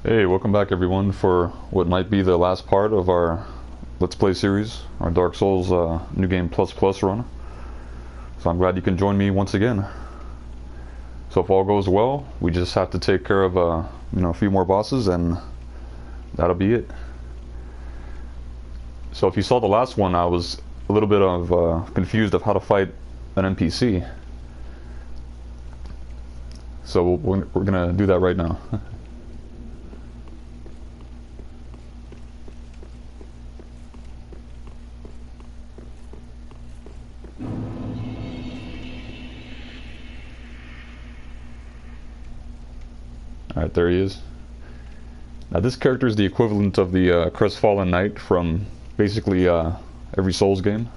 Hey, welcome back everyone for what might be the last part of our Let's Play series, our Dark Souls New Game Plus Plus run. So I'm glad you can join me once again. So if all goes well, we just have to take care of a few more bosses and that'll be it. So if you saw the last one, I was a little bit of confused of how to fight an NPC. So we're gonna do that right now. Alright, there he is. Now this character is the equivalent of the Crestfallen Knight from basically every Souls game.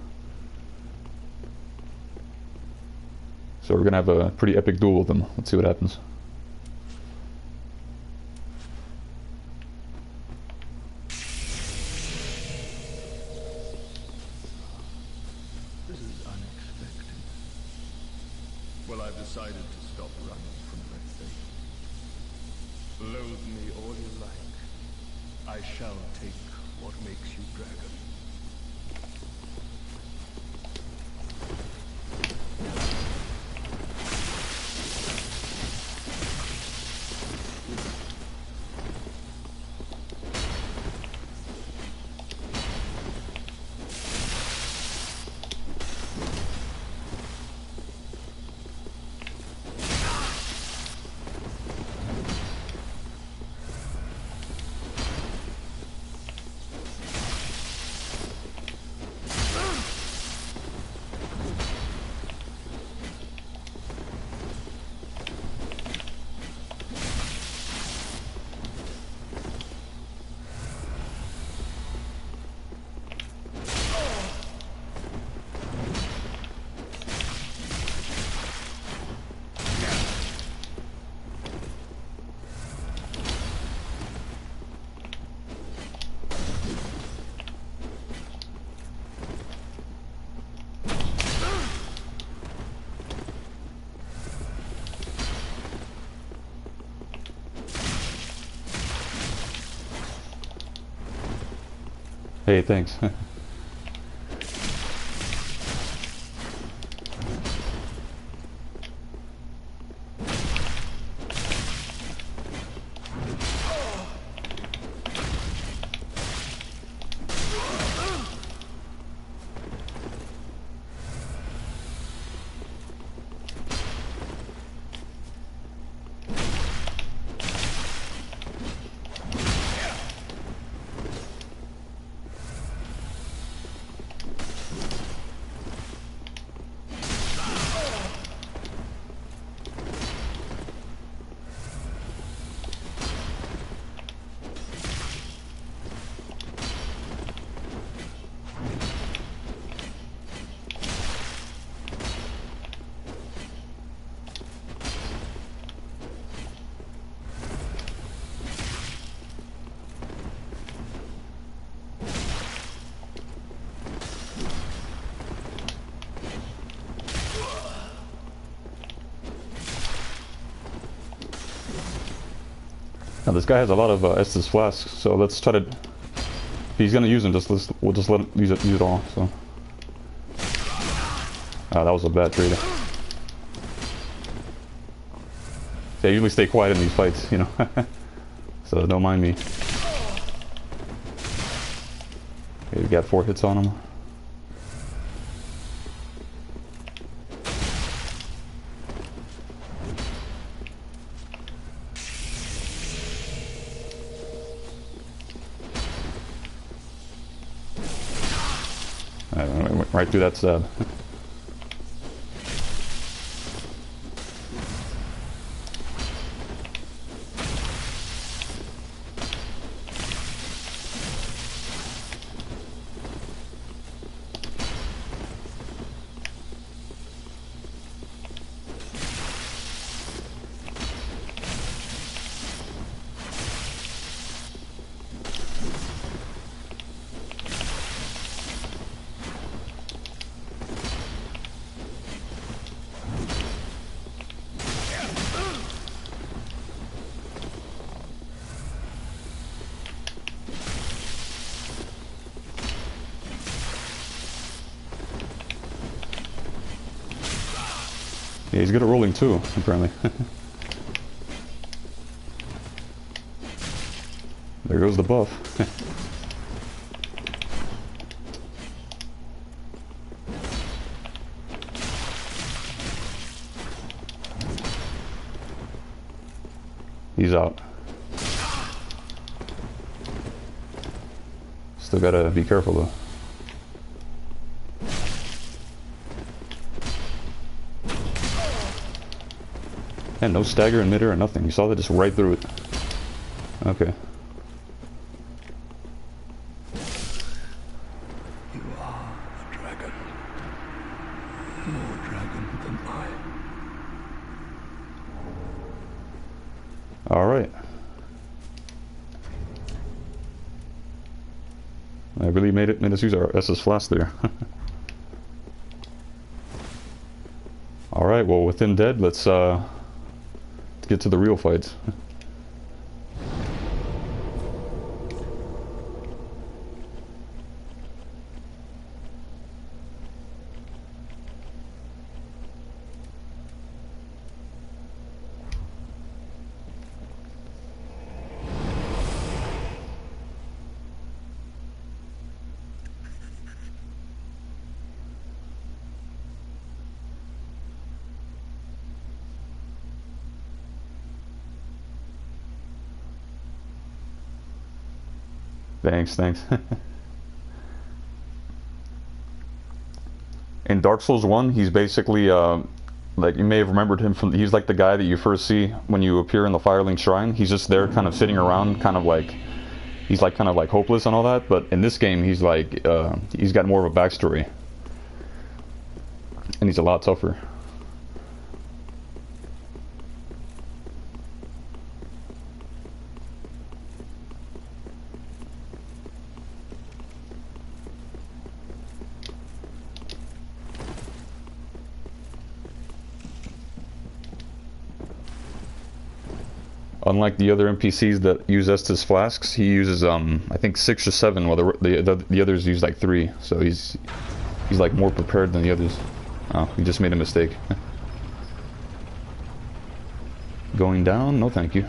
So we're gonna have a pretty epic duel with him. Let's see what happens. This is unexpected. Well, I've decided to stop running from that thing. Loathe me all you like. I shall take what makes you dragon. Hey, thanks. Now this guy has a lot of Estus flasks, so let's try to. If he's gonna use them, we'll just let him use it all. So. Ah, that was a bad trade. I usually stay quiet in these fights, you know. So don't mind me. Okay, we got 4 hits on him. Right through that stab. Yeah, he's good at rolling too, apparently. There goes the buff. He's out. Still gotta be careful though. And no stagger in midair or nothing. You saw that just right through it. Okay. You are a dragon. More dragon than I. Alright. I really made us use our SS Flask there. Alright, well with him dead, let's get to the real fights. Thanks. In Dark Souls 1, he's basically, like, you may have remembered him from, he's like the guy that you first see when you appear in the Firelink Shrine. He's just there kind of sitting around, kind of like, he's like kind of like hopeless and all that, but in this game he's like, he's got more of a backstory. And he's a lot tougher. Unlike the other NPCs that use Estus flasks, he uses I think 6 or 7, while the others use like 3. So he's like more prepared than the others. Oh, he just made a mistake. Going down? No, thank you.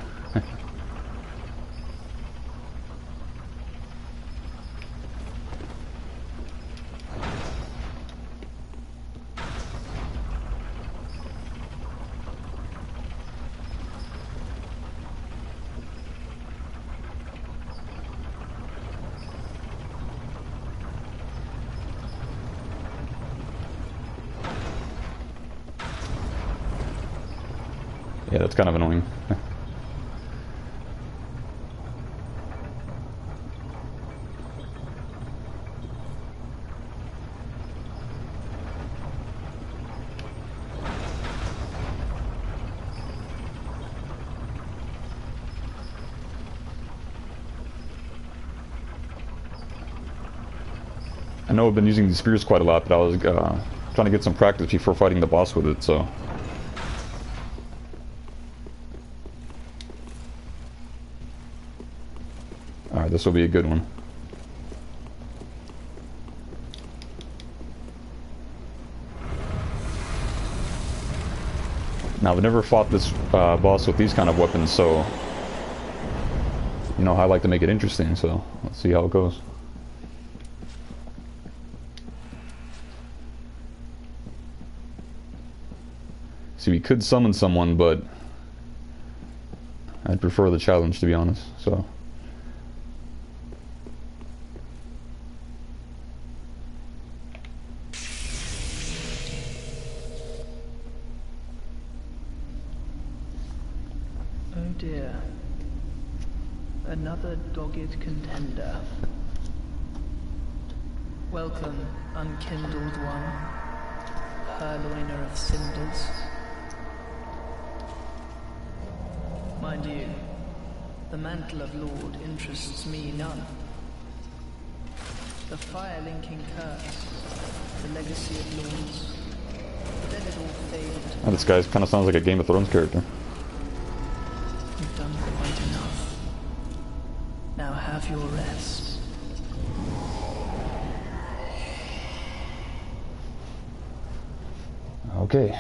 Yeah, that's kind of annoying. I know I've been using these spears quite a lot, but I was trying to get some practice before fighting the boss with it, so... Alright, this will be a good one. Now, I've never fought this boss with these kind of weapons, so... You know, I like to make it interesting, so let's see how it goes. See, we could summon someone, but... I'd prefer the challenge, to be honest, so... Oh dear. Another dogged contender. Welcome, unkindled one, purloiner of cinders. Mind you, the mantle of Lord interests me none. The fire-linking curse, the legacy of lords, let it all fade. Oh, this guy kind of sounds like a Game of Thrones character. You've done quite enough. Now have your rest. Okay.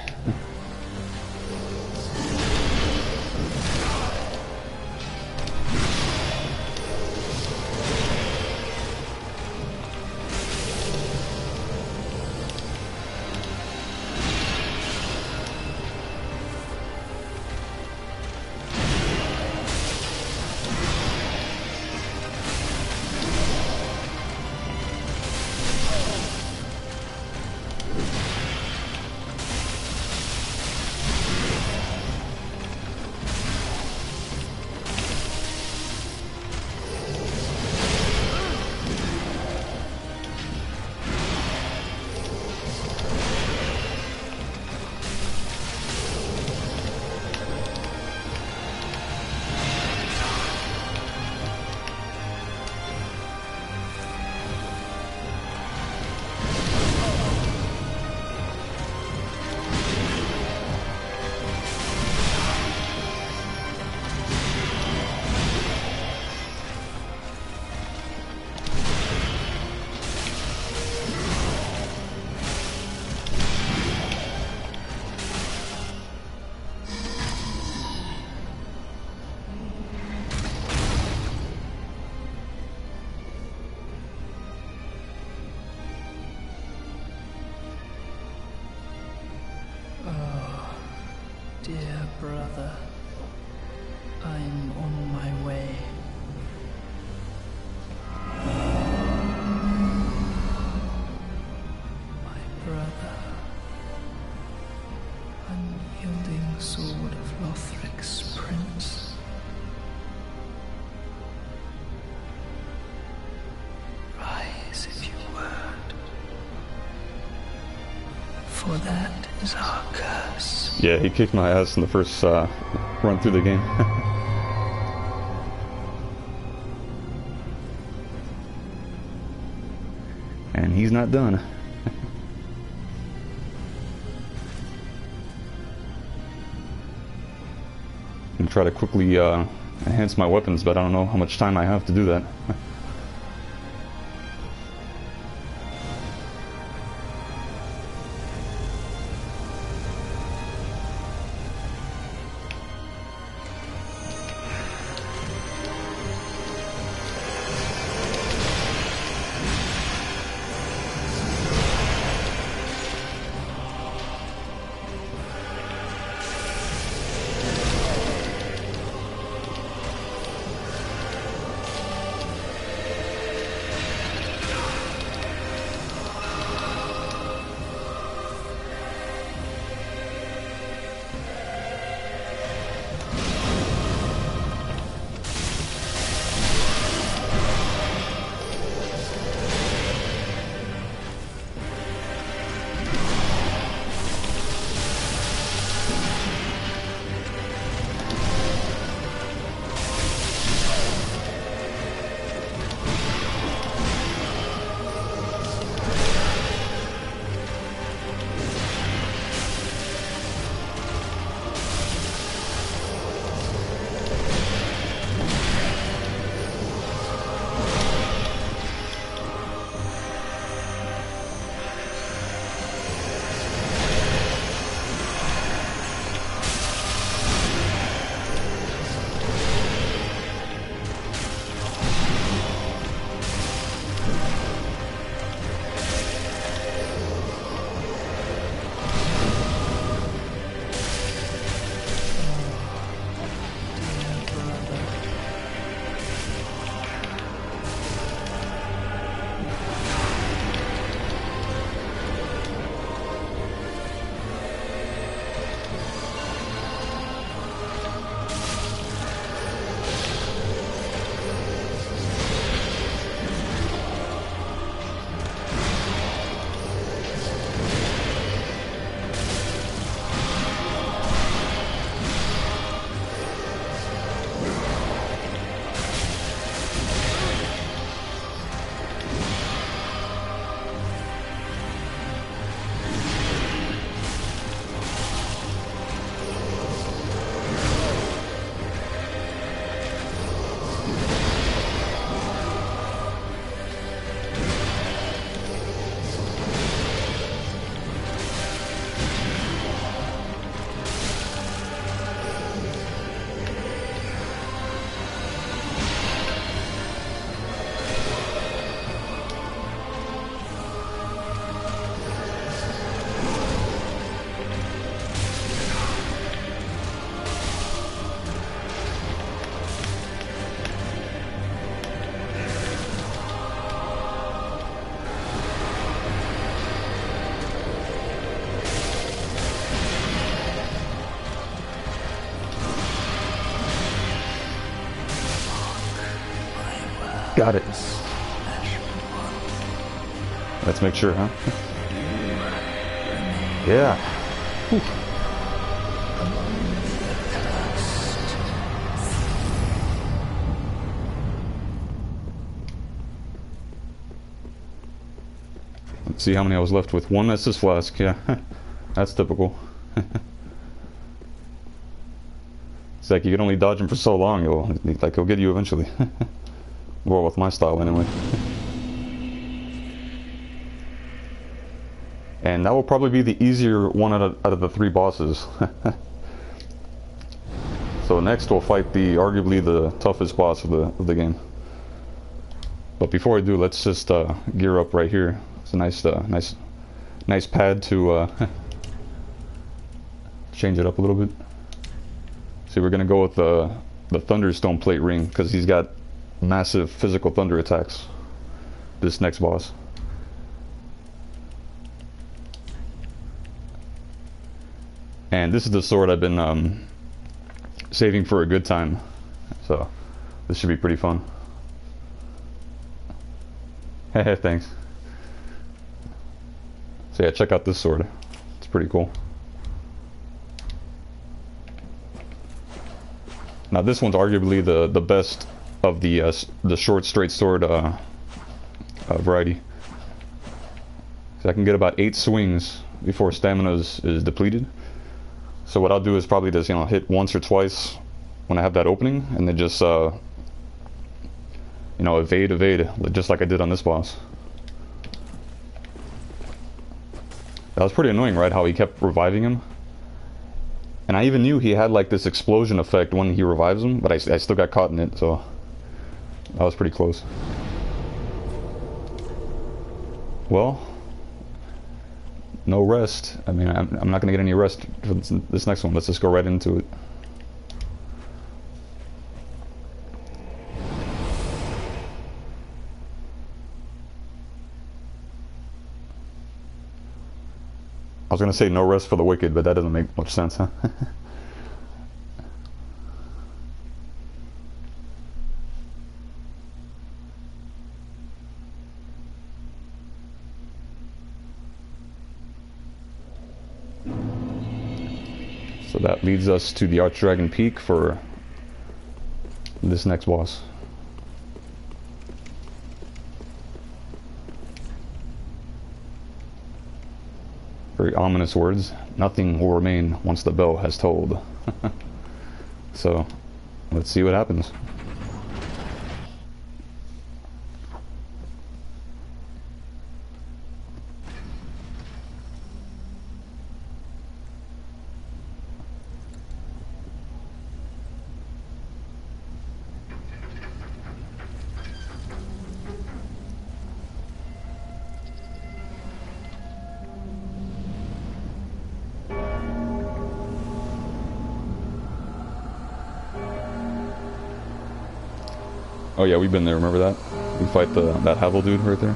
I'm on my way. My brother. Unyielding sword of Lothric's prince. Rise if you would. For that is our curse. Yeah, he kicked my ass in the first run through the game. And he's not done. And try to quickly enhance my weapons, but I don't know how much time I have to do that. Got it. Let's make sure, huh? Yeah. Whew. Let's see how many I was left with. One Estus flask, yeah. That's typical. It's like you can only dodge him for so long, he'll get you eventually. Well, with my style anyway. And that will probably be the easier one out of the three bosses. So next we'll fight arguably the toughest boss of the game. But before I do, let's just gear up right here. It's a nice pad to change it up a little bit. See, we're gonna go with the the Thunderstone plate ring, because he's got massive physical thunder attacks, this next boss. And this is the sword I've been saving for a good time, so this should be pretty fun. Hey, thanks. So yeah, check out this sword. It's pretty cool. Now this one's arguably the best of the short straight sword variety. So I can get about 8 swings before stamina is depleted. So what I'll do is probably just, you know, hit once or twice when I have that opening, and then just you know, evade, just like I did on this boss. That was pretty annoying, right? How he kept reviving him. And I even knew he had like this explosion effect when he revives him, but I still got caught in it, so that was pretty close. Well, no rest. I mean, I'm not gonna get any rest for this next one. Let's just go right into it. I was gonna say no rest for the wicked, but that doesn't make much sense, huh? So that leads us to the Archdragon Peak for this next boss. Very ominous words. Nothing will remain once the bell has tolled. So, let's see what happens. Oh yeah, we've been there, remember that? We fight that Havel dude right there.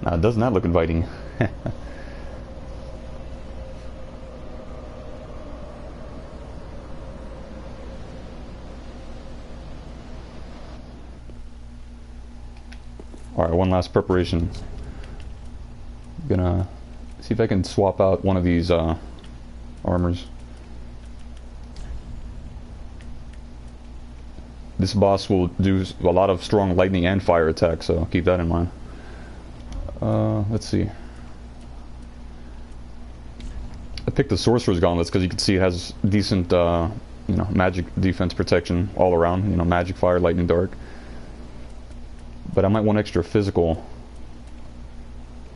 Now, does not look inviting. Alright, one last preparation. I'm gonna see if I can swap out one of these armors. This boss will do a lot of strong lightning and fire attacks, so keep that in mind. Let's see. I picked the Sorcerer's Gauntlets because you can see it has decent, you know, magic defense protection all around. You know, magic, fire, lightning, dark. But I might want extra physical.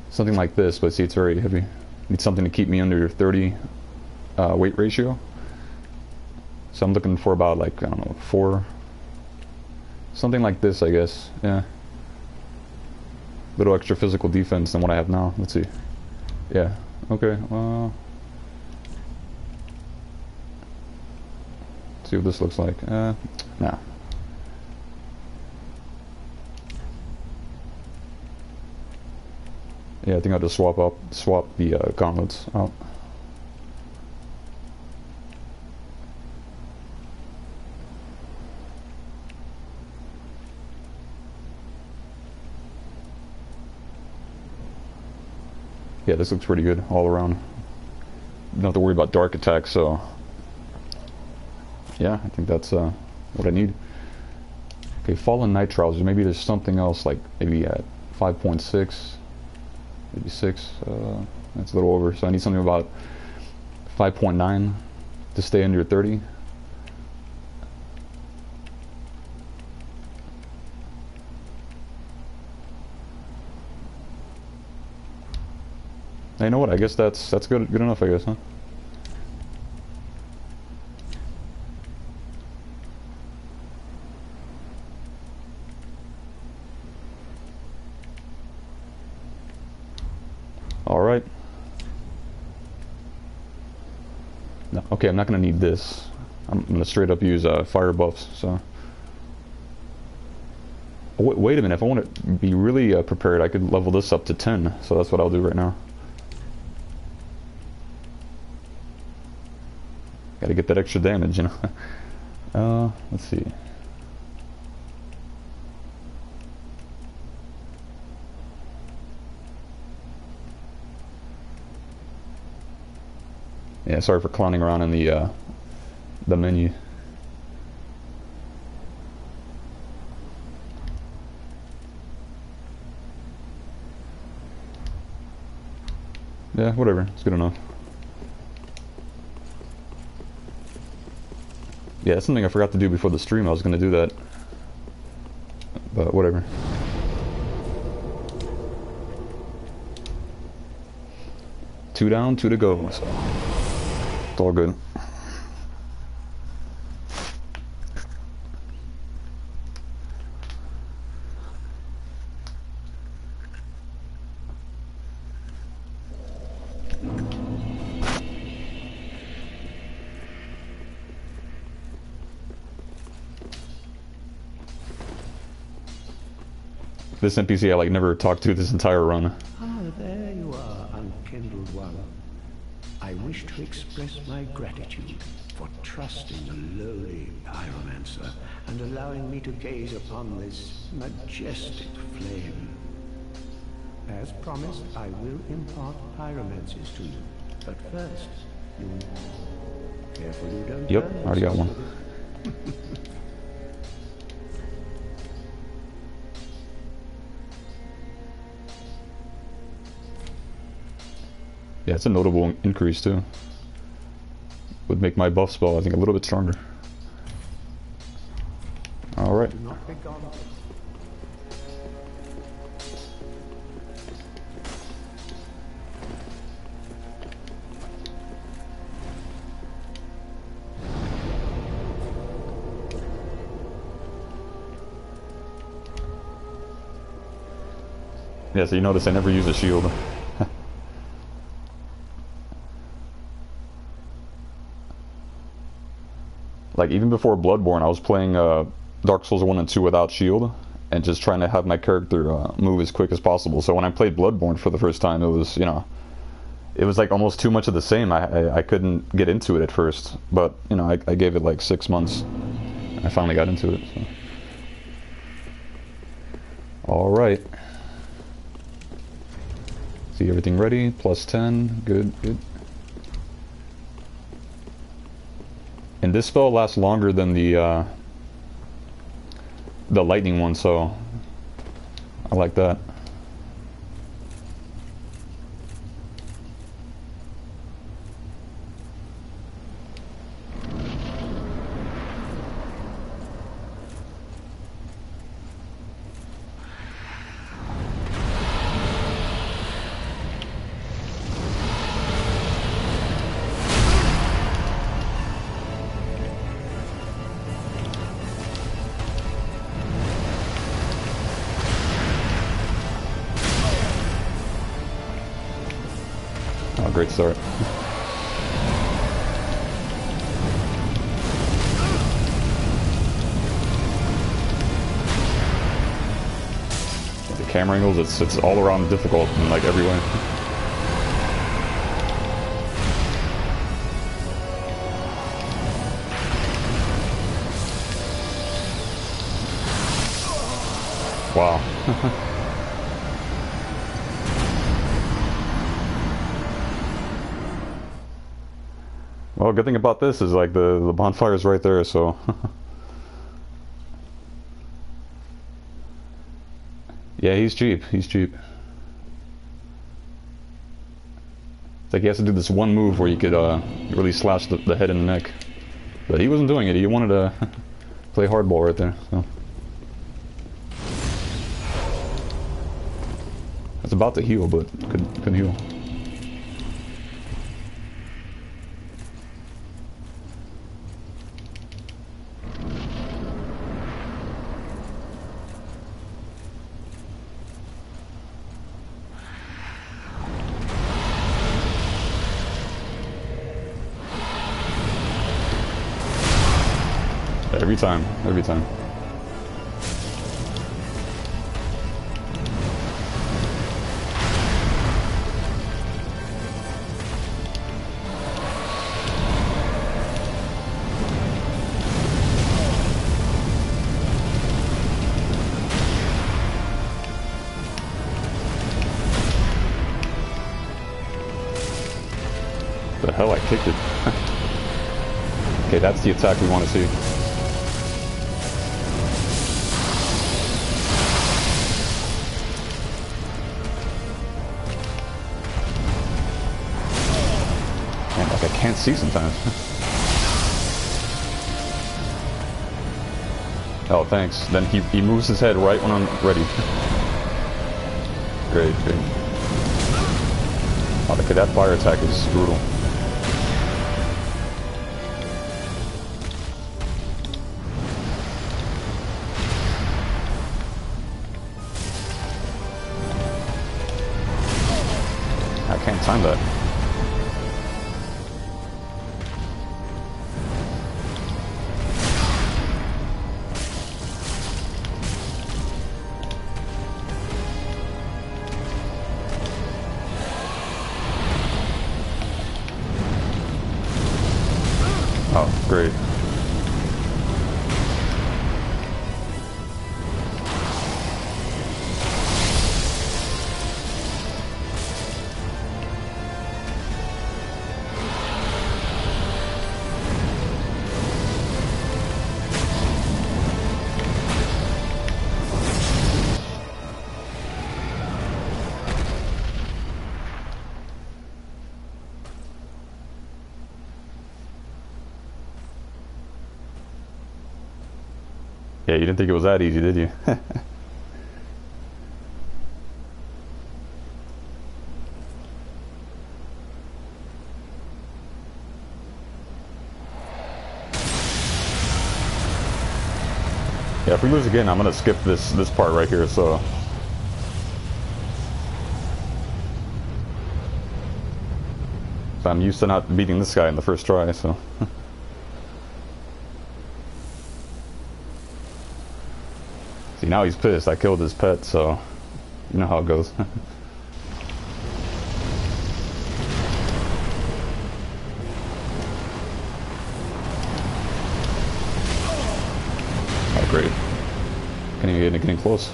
Something like this, but see, it's very heavy. Need something to keep me under 30 weight ratio. So I'm looking for about, like, I don't know, 4. Something like this, I guess. Yeah. Little extra physical defense than what I have now. Let's see. Yeah. Okay. See what this looks like. Nah. Yeah, I think I'll just swap the gauntlets out. Yeah, this looks pretty good all around. Don't have to worry about dark attacks, so yeah, I think that's what I need. Okay, Fallen Night Trousers. Maybe there's something else, like maybe at 5.6, maybe 6. That's a little over, so I need something about 5.9 to stay under 30. Hey, you know what? I guess that's good enough, I guess, huh? All right. No, okay, I'm not gonna need this. I'm gonna straight up use fire buffs. So. Oh, wait a minute. If I want to be really prepared, I could level this up to 10. So that's what I'll do right now. Got to get that extra damage, you know. Let's see. Yeah, sorry for clowning around in the menu. Yeah, whatever. It's good enough. Yeah, that's something I forgot to do before the stream. I was gonna do that, but whatever. Two down, two to go. So it's all good. This NPC I like never talked to this entire run. Ah, there you are, unkindled one. I wish to express my gratitude for trusting the lowly pyromancer and allowing me to gaze upon this majestic flame. As promised, I will impart pyromancies to you. But first, you careful you don't. Yep, I already got one. Yeah, it's a notable increase too. Would make my buff spell, I think, a little bit stronger. Alright. Do not be gone. Yeah, so you notice I never use a shield. Like, even before Bloodborne, I was playing Dark Souls 1 and 2 without shield, and just trying to have my character move as quick as possible. So when I played Bloodborne for the first time, it was, you know, it was like almost too much of the same. I couldn't get into it at first, but, you know, I gave it like 6 months. I finally got into it, so. Alright. See, everything ready, plus 10, good, good. And this spell lasts longer than the lightning one, so I like that. Oh, great start. The camera angles, it's all around difficult in like every way. Wow. Well, good thing about this is like the bonfire's right there, so. Yeah, he's cheap. He's cheap. It's like he has to do this one move where you could really slash the head and the neck. But he wasn't doing it. He wanted to play hardball right there. So. It's about to heal, but couldn't heal. Every time, every time. The hell, I kicked it. Okay, that's the attack we want to see. Man, like I can't see sometimes. Oh, thanks. Then he moves his head right when I'm ready. Great, great. Oh, okay, that fire attack is brutal. I can't time that. Oh, great. Yeah, you didn't think it was that easy, did you? Yeah, if we lose again, I'm gonna skip this part right here, so... I'm used to not beating this guy in the first try, so... See, now he's pissed. I killed his pet, so... You know how it goes. Oh, great. Can't even get getting close.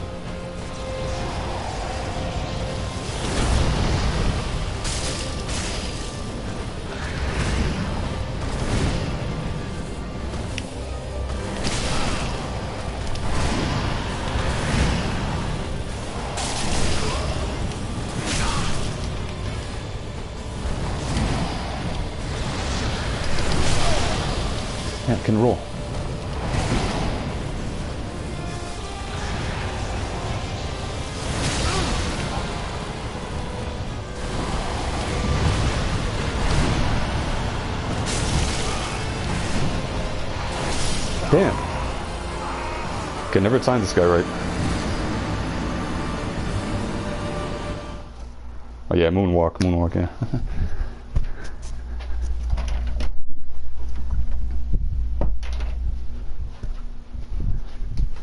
Yeah, it can roll. Damn. Can never time this guy right. Oh yeah, moonwalk, yeah.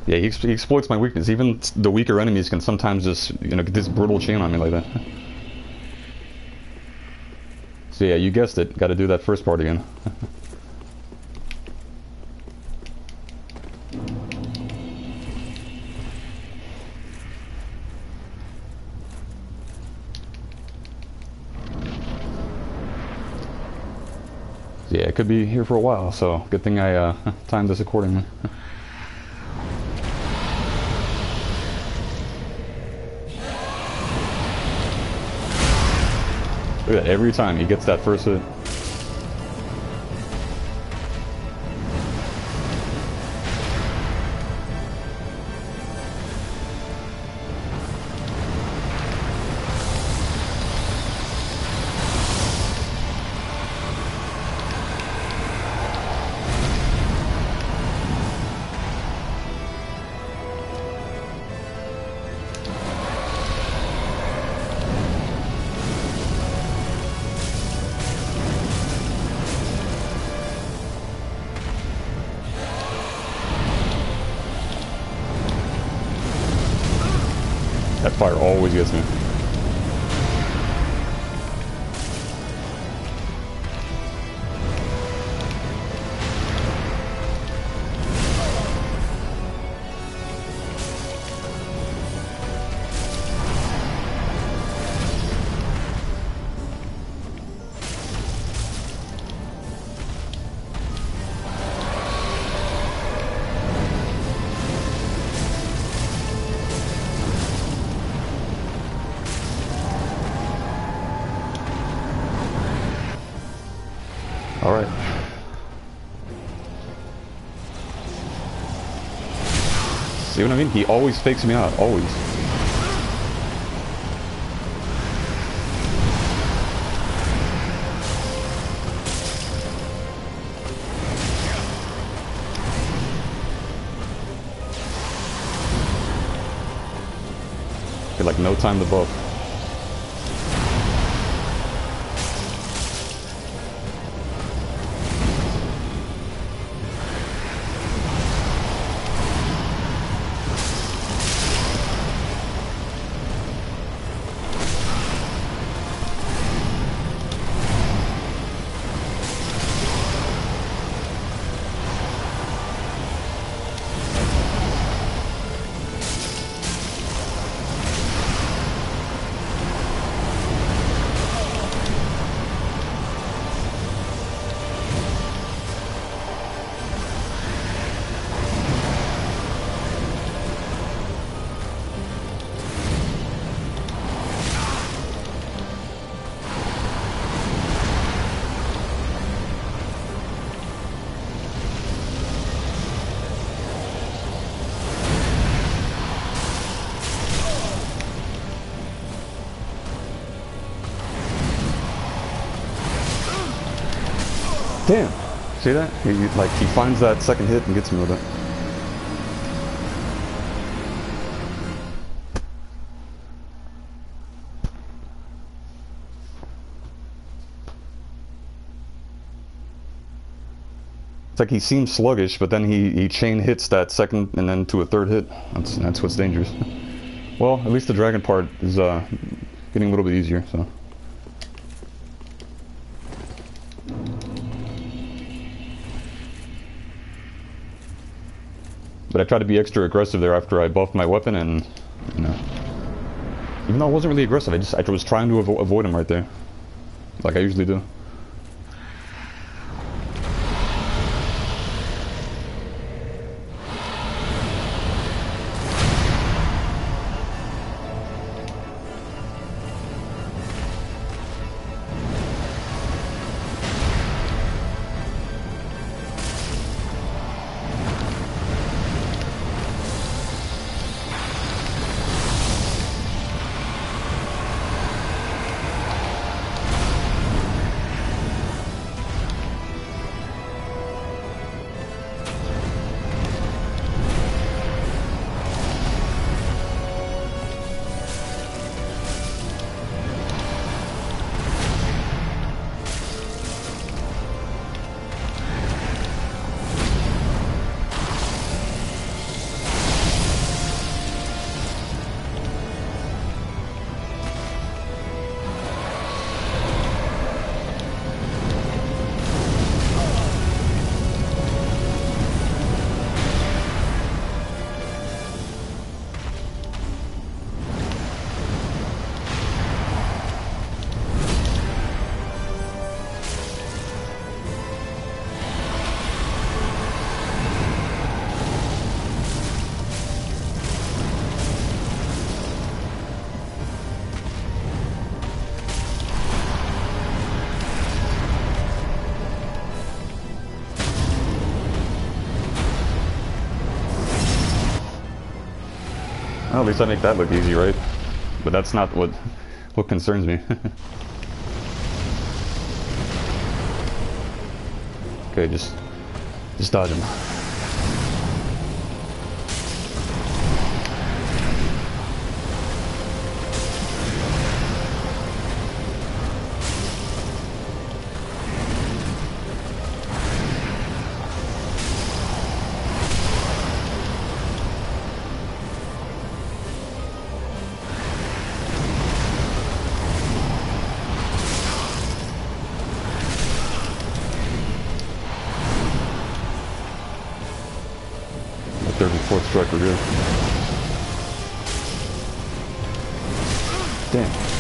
Yeah, he exploits my weakness. Even the weaker enemies can sometimes just, you know, get this brutal chain on me like that. So yeah, you guessed it. Got to do that first part again. Yeah, it could be here for a while, so good thing I timed this accordingly. Look at that, every time he gets that first hit. fire always gets me. Alright. See what I mean? He always fakes me out. Always. Get like no time to buff. Damn. See that? He finds that second hit and gets me with it. It's like he seems sluggish, but then he chain hits that second and then to a third hit. That's what's dangerous. Well, at least the dragon part is getting a little bit easier, so. But I tried to be extra aggressive there after I buffed my weapon, and you know, even though I wasn't really aggressive, I was trying to avoid him right there, like I usually do. Well, at least I make that look easy, right? But that's not what concerns me. Okay, just dodge him. third and fourth striker here. Damn.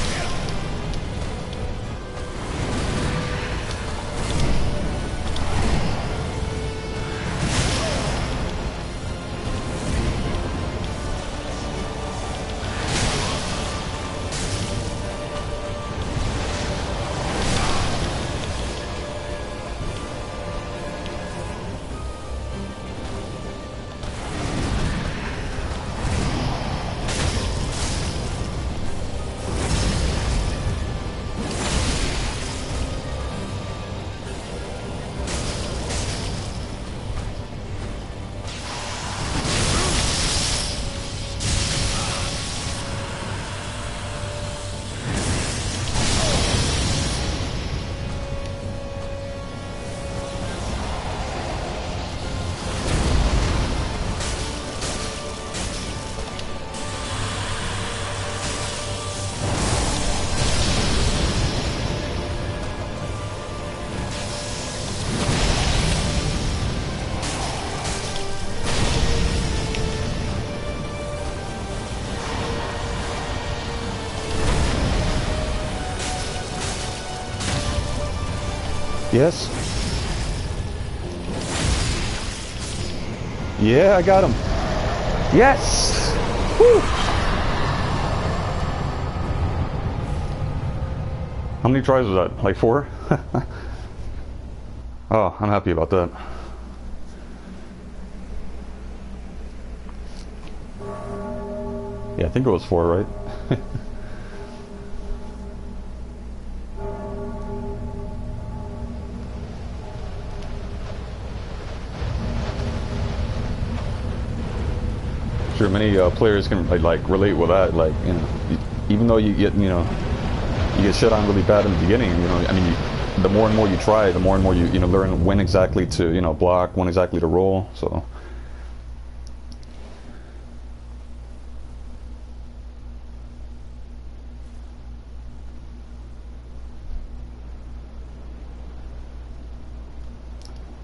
Yes. Yeah, I got him. Yes. Woo. How many tries was that? Like 4? Oh, I'm happy about that. Yeah, I think it was 4, right? Sure, many players can like relate with that. Like, you know, even though you get, you know, you get shit on really bad in the beginning, you know, I mean, the more and more you try, the more and more you know, learn when exactly to, you know, block, when exactly to roll. So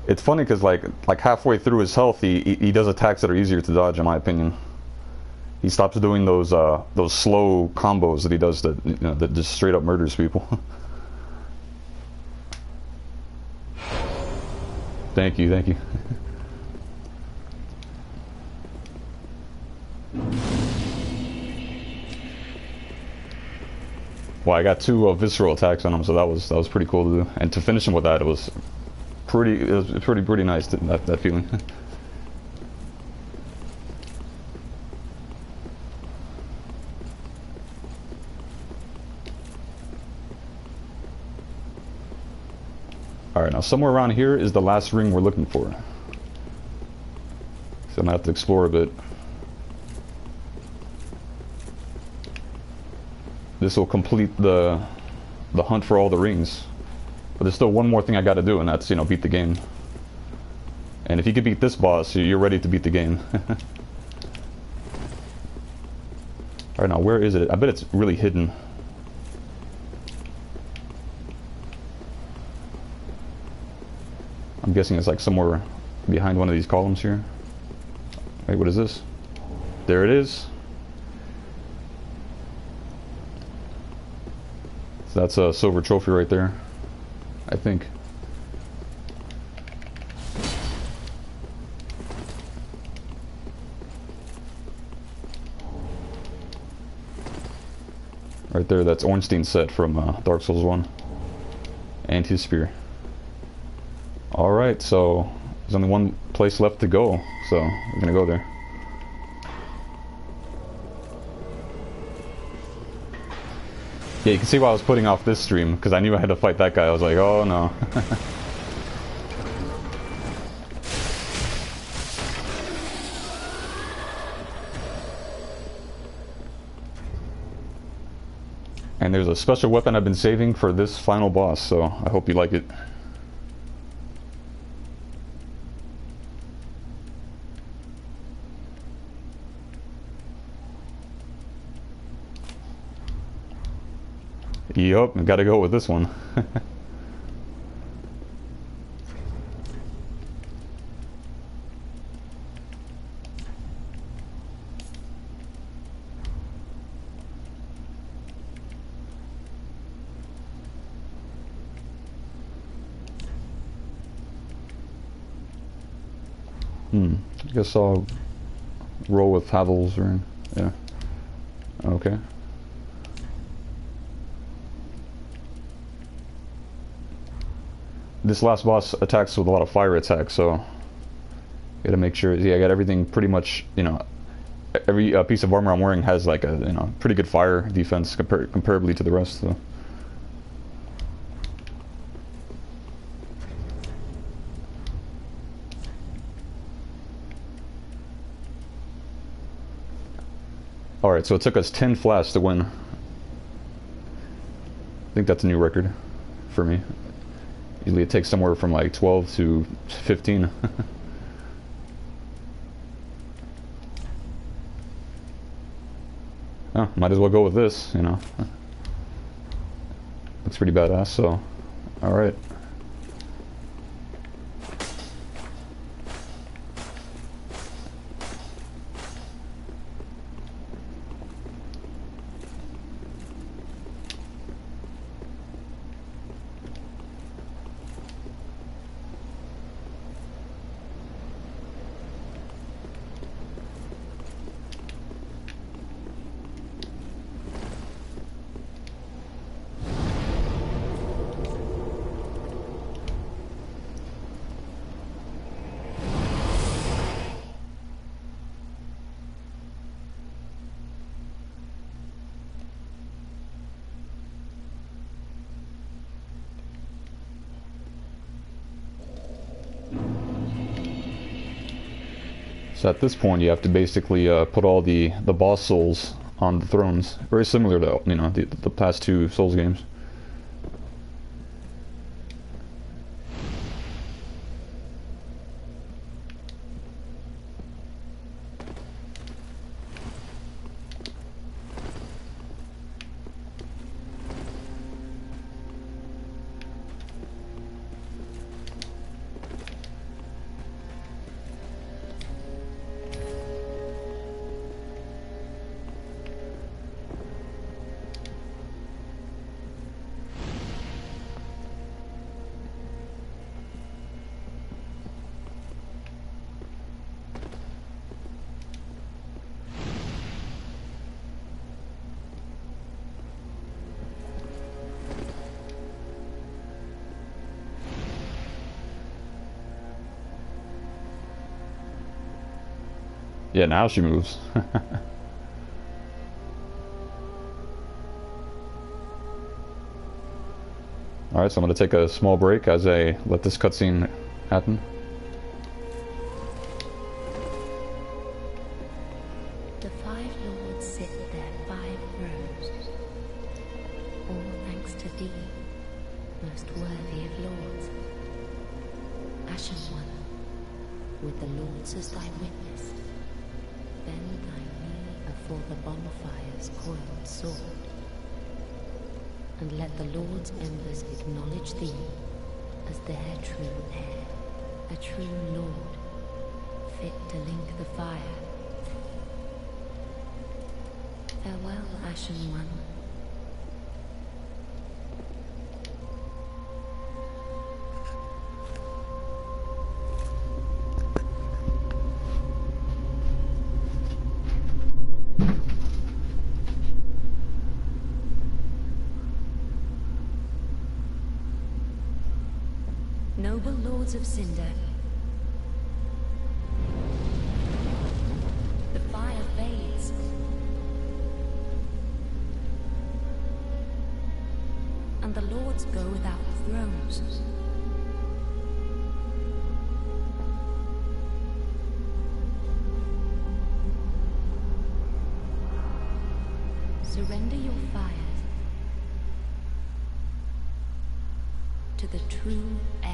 it's funny because like halfway through his health, he does attacks that are easier to dodge, in my opinion. He stops doing those slow combos that he does that, you know, that just straight up murders people. Thank you, thank you. Well, I got 2 visceral attacks on him, so that was pretty cool to do. And to finish him with that, it was pretty nice, that feeling. Alright, now somewhere around here is the last ring we're looking for. So I'm gonna have to explore a bit. This will complete the hunt for all the rings. But there's still one more thing I gotta do, and that's, you know, beat the game. And if you can beat this boss, you're ready to beat the game. Alright, now where is it? I bet it's really hidden. I'm guessing it's like somewhere behind one of these columns here. Wait, what is this? There it is. So that's a silver trophy right there, I think. Right there, that's Ornstein's set from Dark Souls 1. And his spear. Alright, so there's only one place left to go, so we're gonna go there. Yeah, you can see why I was putting off this stream, because I knew I had to fight that guy. I was like, oh no. And there's a special weapon I've been saving for this final boss, so I hope you like it. Yup, gotta go with this one. I guess I'll roll with Havel's ring. Yeah. Okay. This last boss attacks with a lot of fire attacks, so gotta make sure. Yeah, I got everything pretty much. You know, every piece of armor I'm wearing has like a pretty good fire defense comparably to the rest. So. Alright, so it took us 10 flasks to win. I think that's a new record for me. Usually it takes somewhere from like 12 to 15. Oh, might as well go with this, you know. Looks pretty badass, so alright. So at this point, you have to basically put all the boss souls on the thrones. Very similar to the past two Souls games. Yeah, now she moves. Alright, so I'm going to take a small break as I let this cutscene happen. The five lords sit their 5 rows, all thanks to thee, most worthy of lords. Ashen One, with the lords as thy witness, bend thy knee before the bonfire's coiled sword, and let the Lord's embers acknowledge thee as their true heir, a true lord, fit to link the fire. Farewell, Ashen One. Noble lords of Cinder, the fire fades. And the lords go without thrones. Surrender your fires to the true heir.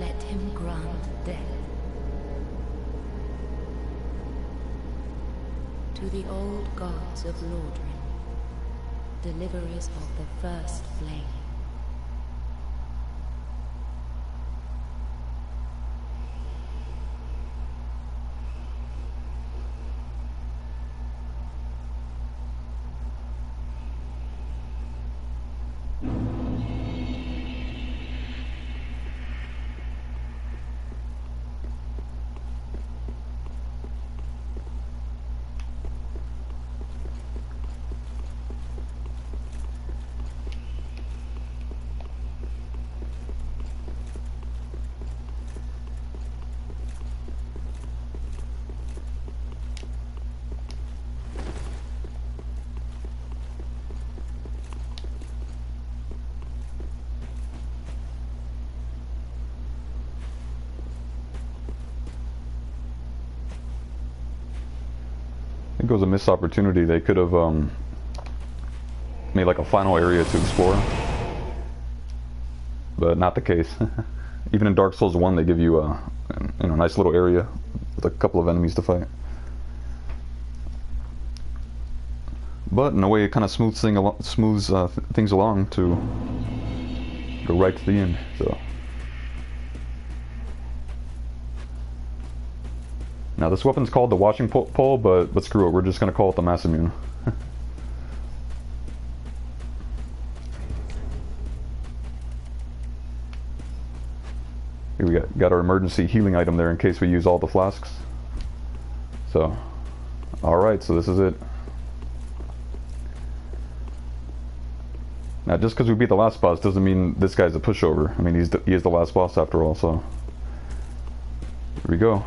let him grant death. To the old gods of Lordran, deliverers of the first flame. I think it was a missed opportunity. They could have made like a final area to explore, but not the case. Even in Dark Souls 1, they give you a nice little area with a couple of enemies to fight. But in a way, it kind of smooths things along to go right to the end. So now this weapon's called the washing pole, but screw it, we're just gonna call it the mass immune. Here we got our emergency healing item there in case we use all the flasks. So, alright, so this is it. Now, just because we beat the last boss doesn't mean this guy's a pushover. I mean, he is the last boss after all, so here we go.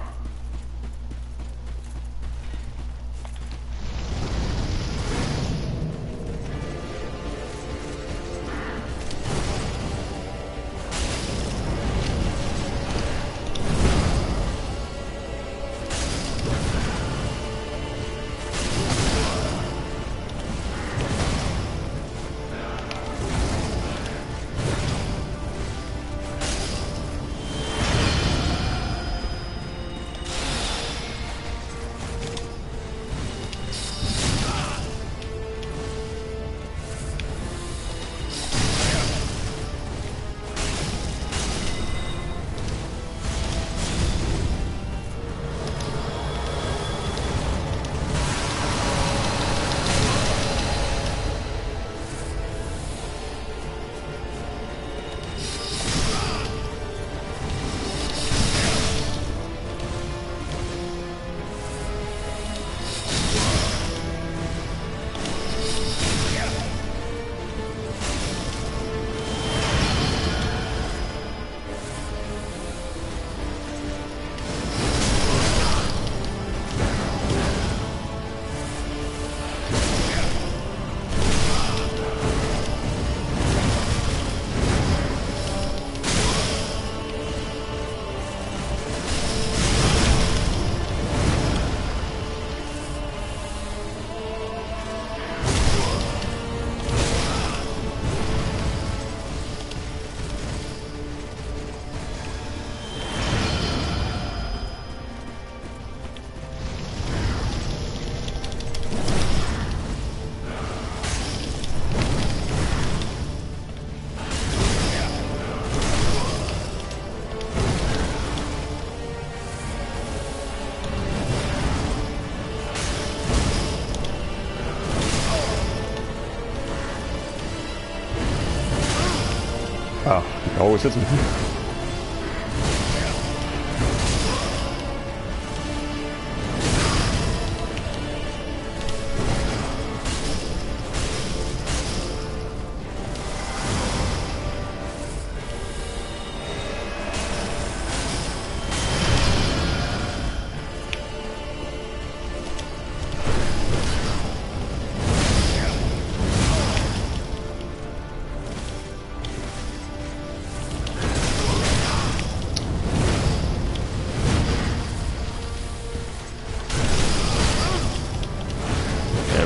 Oh, it always hits me.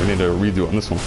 We need a redo on this one.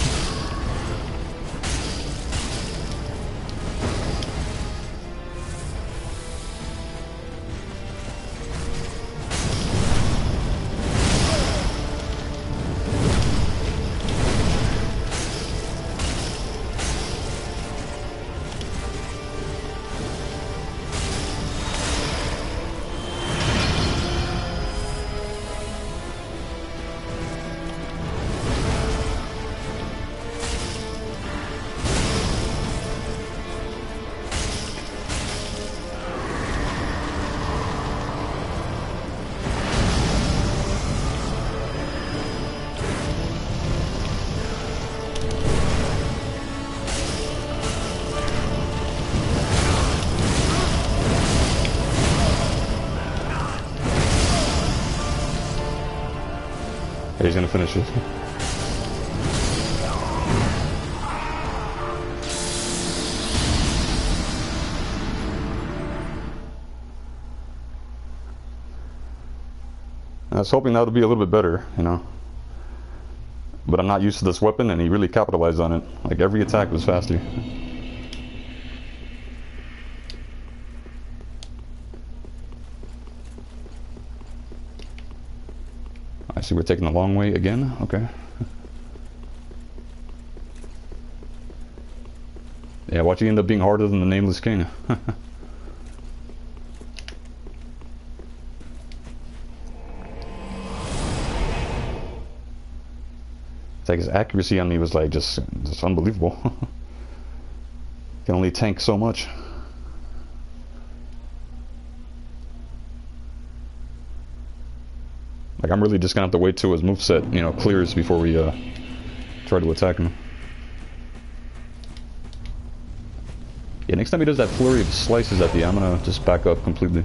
he's gonna finish it. I was hoping that would be a little bit better, you know. But I'm not used to this weapon, and he really capitalized on it. Like, every attack was faster. I see we're taking the long way again. Okay. Yeah, watch you end up being harder than the Nameless King. It's like his accuracy on me was like just unbelievable. Can only tank so much. Like, I'm really just gonna have to wait till his moveset, you know, clears before we try to attack him. Yeah, next time he does that flurry of slices at the end, I'm gonna just back up completely.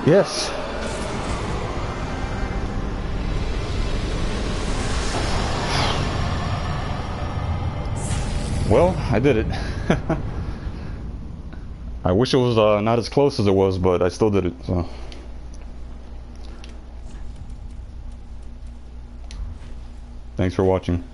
Yes. Well, I did it. I wish it was not as close as it was, but I still did it, so. Thanks for watching.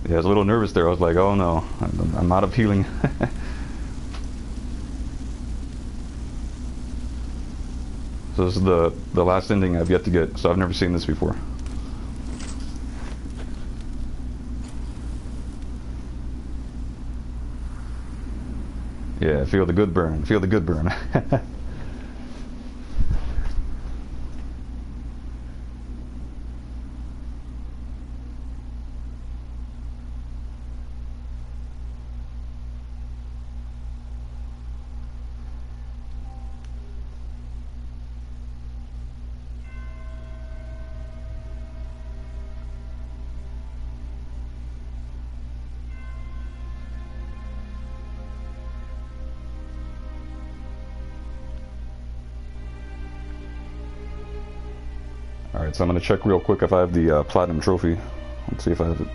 Yeah, I was a little nervous there. I was like, oh no, I'm out of healing. So this is the last ending I've yet to get, so I've never seen this before. Yeah, feel the good burn. Feel the good burn. Alright, so I'm going to check real quick if I have the platinum trophy. Let's see if I have it.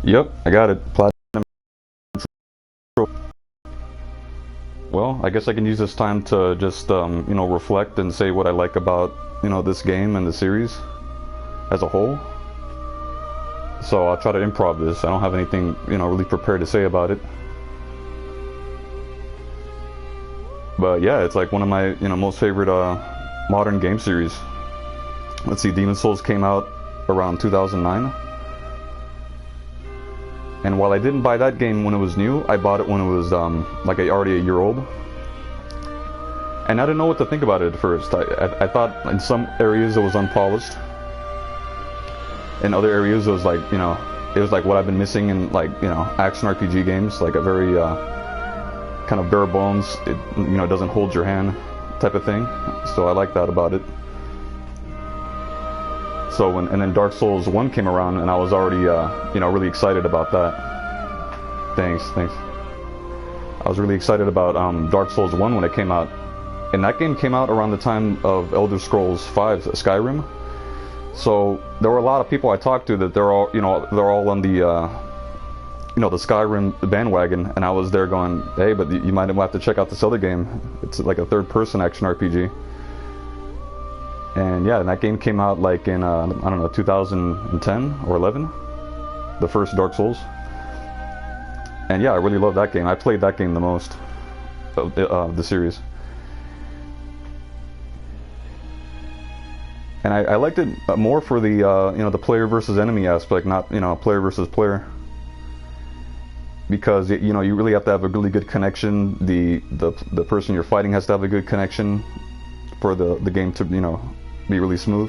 Yep, I got it. Platinum. Well, I guess I can use this time to just, you know, reflect and say what I like about, you know, this game and the series as a whole. So I'll try to improv this. I don't have anything, you know, really prepared to say about it. But yeah, it's like one of my, you know, most favorite modern game series. Let's see, Demon's Souls came out around 2009. And while I didn't buy that game when it was new, I bought it when it was like already a year old. And I didn't know what to think about it at first. I thought in some areas it was unpolished. In other areas it was like, you know, it was like what I've been missing in, like, you know, action RPG games, like a very kind of bare bones, it, you know, doesn't hold your hand type of thing. So I like that about it. So and then Dark Souls 1 came around, and I was already, you know, really excited about that. Thanks. I was really excited about Dark Souls 1 when it came out, and that game came out around the time of Elder Scrolls 5, Skyrim. So there were a lot of people I talked to that they're all, you know, they're all on the, you know, the Skyrim bandwagon, and I was there going, hey, but you might have to check out this other game. It's like a third-person action RPG. And yeah, and that game came out like in, I don't know, 2010 or 11, the first Dark Souls. And yeah, I really love that game. I played that game the most of the series. And I liked it more for the, you know, the player versus enemy aspect, not, you know, player versus player. Because, you know, you really have to have a really good connection. The person you're fighting has to have a good connection for the game to, you know, be really smooth.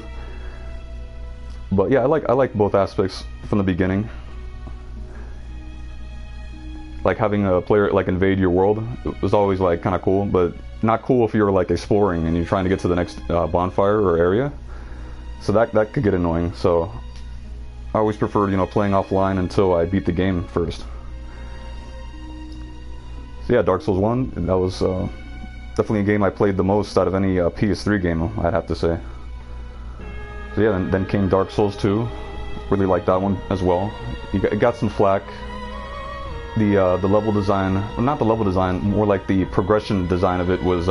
But yeah, I like both aspects from the beginning. Like having a player like invade your world was always like kind of cool, but not cool if you're like exploring and you're trying to get to the next bonfire or area. So that could get annoying. So I always preferred, you know, playing offline until I beat the game first. So yeah, Dark Souls 1, that was definitely a game I played the most out of any PS3 game, I'd have to say. So yeah, then came Dark Souls 2. Really liked that one as well. It got some flack. The level design, well, not the level design, more like the progression design of it was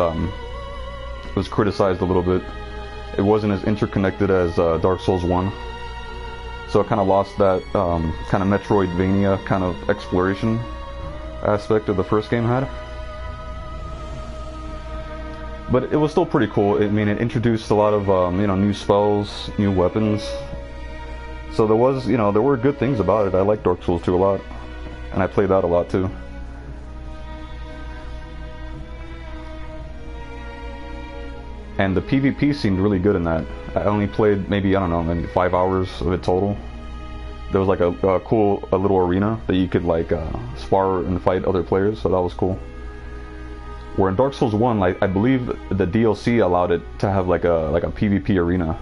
was criticized a little bit. It wasn't as interconnected as Dark Souls 1. So it kind of lost that kind of Metroidvania kind of exploration aspect of the first game had. But it was still pretty cool. I mean, it introduced a lot of you know, new spells, new weapons. So there was, you know, there were good things about it. I like Dark Souls 2 a lot, and I played that a lot too. And the PvP seemed really good in that. I only played maybe, I don't know, maybe 5 hours of it total. There was like a cool little arena that you could like spar and fight other players, so that was cool. Where in Dark Souls 1, like I believe the DLC allowed it to have like a PvP arena.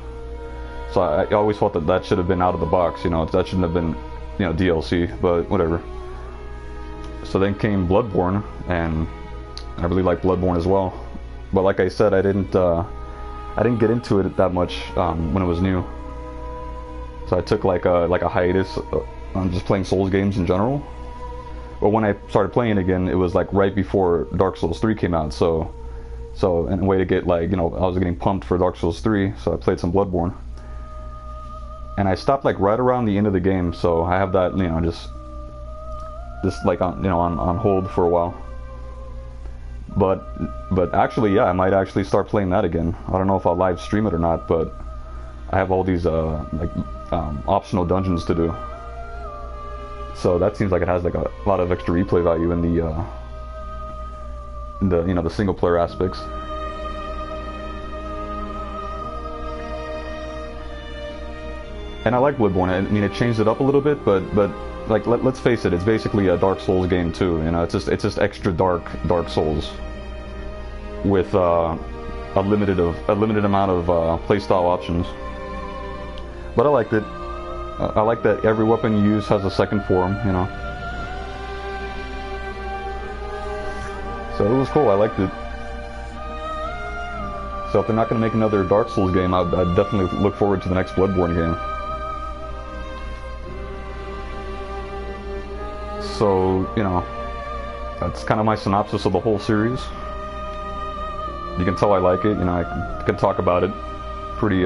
So I always thought that that should have been out of the box, you know, that shouldn't have been, you know, DLC, but whatever. So then came Bloodborne, and I really liked Bloodborne as well. But like I said, I didn't get into it that much when it was new. So I took like a hiatus on just playing Souls games in general. But when I started playing again, it was like right before Dark Souls 3 came out. So in a way to get like, you know, I was getting pumped for Dark Souls 3, so I played some Bloodborne. And I stopped like right around the end of the game, so I have that, you know, just like on, you know, on hold for a while. But actually, yeah, I might actually start playing that again. I don't know if I'll live stream it or not, but I have all these optional dungeons to do. So that seems like it has like a lot of extra replay value in the you know, the single player aspects. And I like Bloodborne. I mean, it changed it up a little bit, but like let's face it, it's basically a Dark Souls game too. You know, it's just extra Dark Souls with a limited amount of playstyle options. But I liked it. I like that every weapon you use has a second form. You know, so it was cool. I liked it. So if they're not going to make another Dark Souls game, I'd definitely look forward to the next Bloodborne game. So, you know, that's kind of my synopsis of the whole series. You can tell I like it. You know, I can talk about it pretty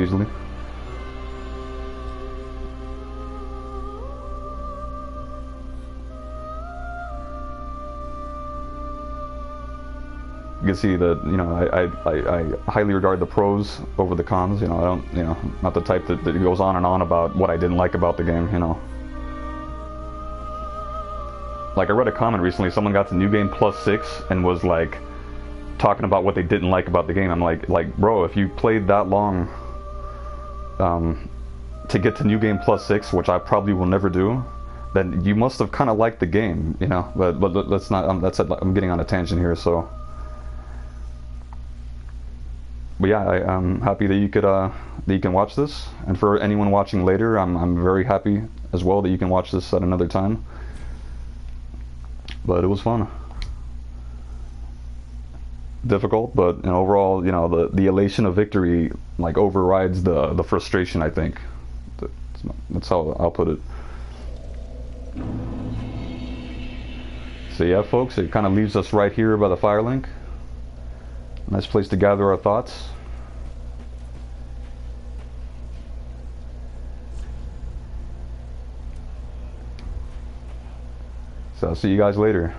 easily. You can see that, you know, I highly regard the pros over the cons. You know, I don't, you know, not the type that goes on and on about what I didn't like about the game. You know. Like I read a comment recently, someone got to New Game Plus 6 and was like talking about what they didn't like about the game. I'm like bro, if you played that long to get to New Game Plus 6, which I probably will never do, then you must have kind of liked the game, you know. But let's not. I'm getting on a tangent here, so. But yeah, I'm happy that you could that you can watch this, and for anyone watching later, I'm very happy as well that you can watch this at another time. But it was fun. Difficult, but you know, overall, you know, the elation of victory like overrides the frustration, I think. That's how I'll put it. So yeah, folks, it kind of leaves us right here by the fire link. Nice place to gather our thoughts. So I'll see you guys later.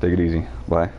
Take it easy. Bye.